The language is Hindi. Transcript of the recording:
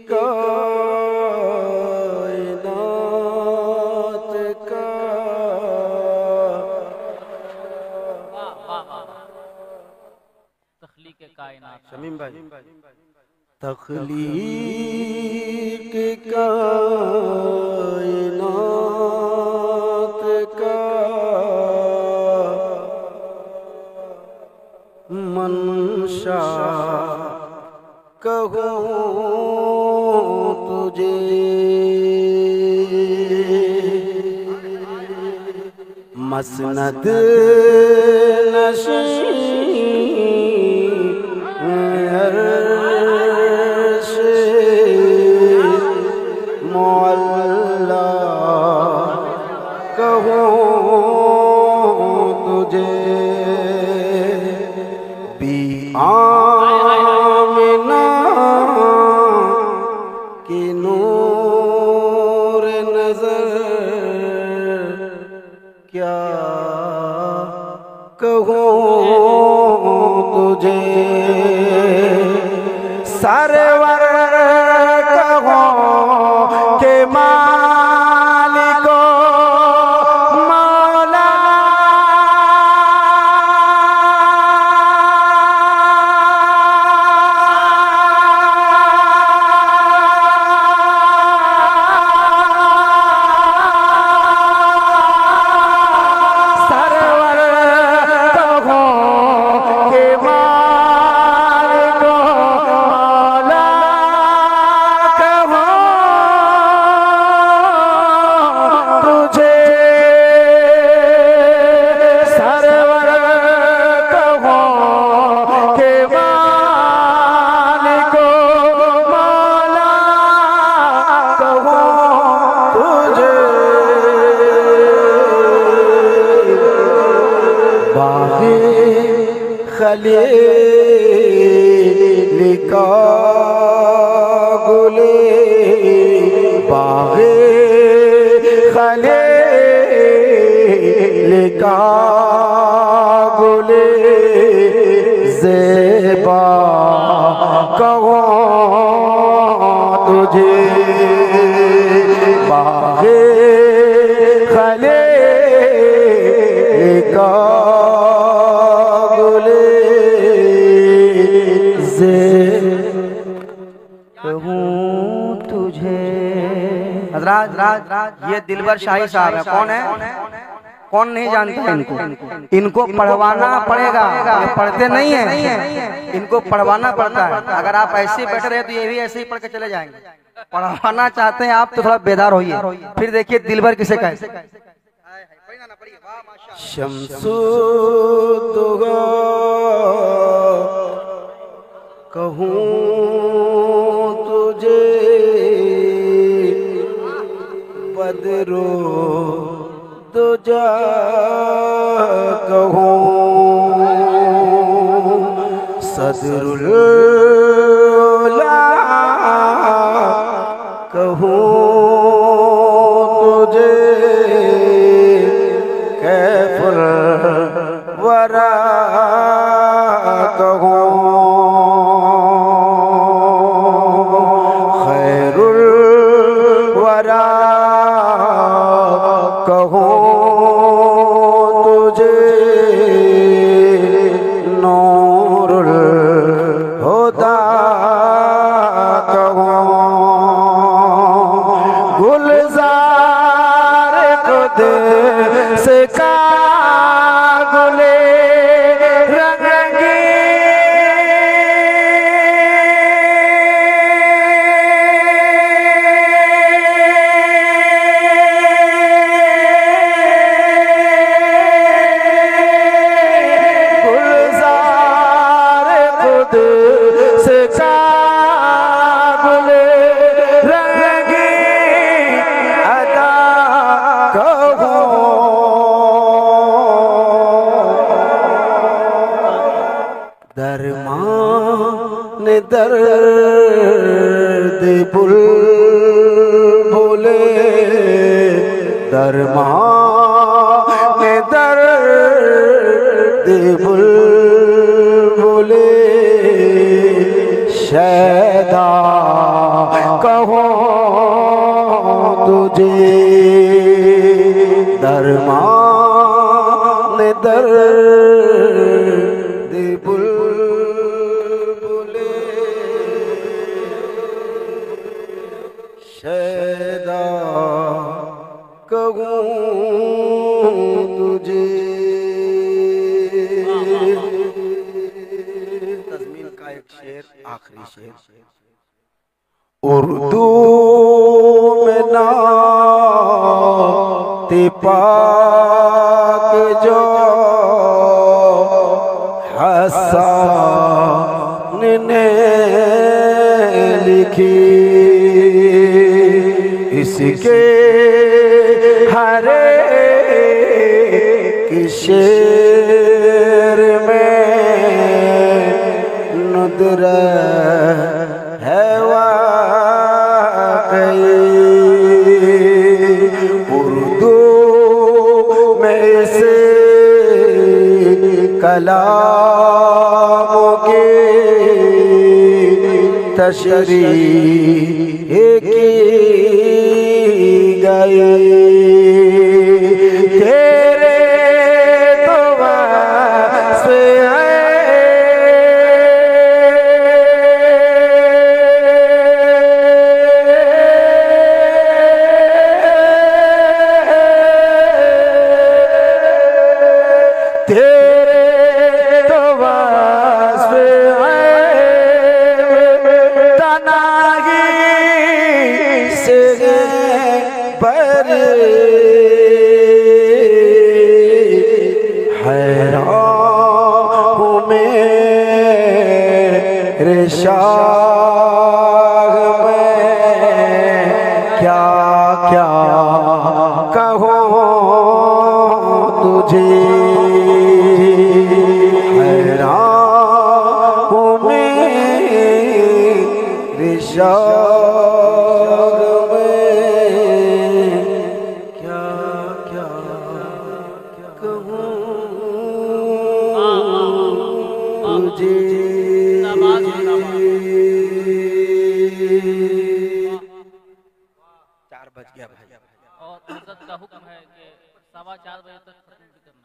कायनात का तख्लीक कायनात। शमीम भाई, तख्लीक कायनात का मंशा कहूँ तुझे, मसनद अर्श मौला कहूँ तुझे, बी आमिना की नूर नजर क्या कहूँ तुझे, सरवर कहो के मालिको मौला, सरवर कहो के मालिको मौला कहो तुझे, सरवर कहो के मालिको मौला कहो तुझे, बाग़े खलील का गुले, बाग़े खलील का गुले ज़ेबा कहो तुझे, बाग़े खलील का गुले कहूँ तुझे। हज़रात, ये दिलबर शाही साहब है। कौन है? कौन नहीं जानता इनको? इनको पढ़वाना पड़ेगा, ये पढ़ते नहीं है, इनको पढ़वाना पड़ता है। अगर आप ऐसे बैठ रहे तो ये भी ऐसे ही पढ़ के चले जाएंगे। पढ़वाना चाहते हैं आप तो थोड़ा बेदार होइए, फिर देखिए दिलबर किसे कहते। शम्सुद्दौला कहूँ तुझे, बदरो दुजा कहूँ, सदरुल उला कहूँ तुझे, कैफुल वरा कहूँ, खैरुल वरा कहूँ तुझे, नूरुल हुदा कहूँ, गुलजार खुद से का गुले रंगी, गुलजार खुद से का गुले रंगी अदा कहूँ, दरमान दर्द बुलबुले, दरमान दर्द बुलबुले शैदा कहो तुझे दरमान दर्द बुलबुले शैदा कहूँ तुझे। तज़मीन का एक शेर, आखिरी शेर। उर्दू में नाते पाक जो हसन ने लिखी, इसके हर एक शेर में नुदरत है उर्दू में से कलामों के तशरीह की गई। तेरे तो वास्ते शाह में क्या क्या कहूँ तुझे, हैरान हूँ मेरे शाह में क्या क्या कहूँ तुझे। 4 बज गया भाई। और हजरत का हुक्म है कि 4:15 बजे तक खत्म करना।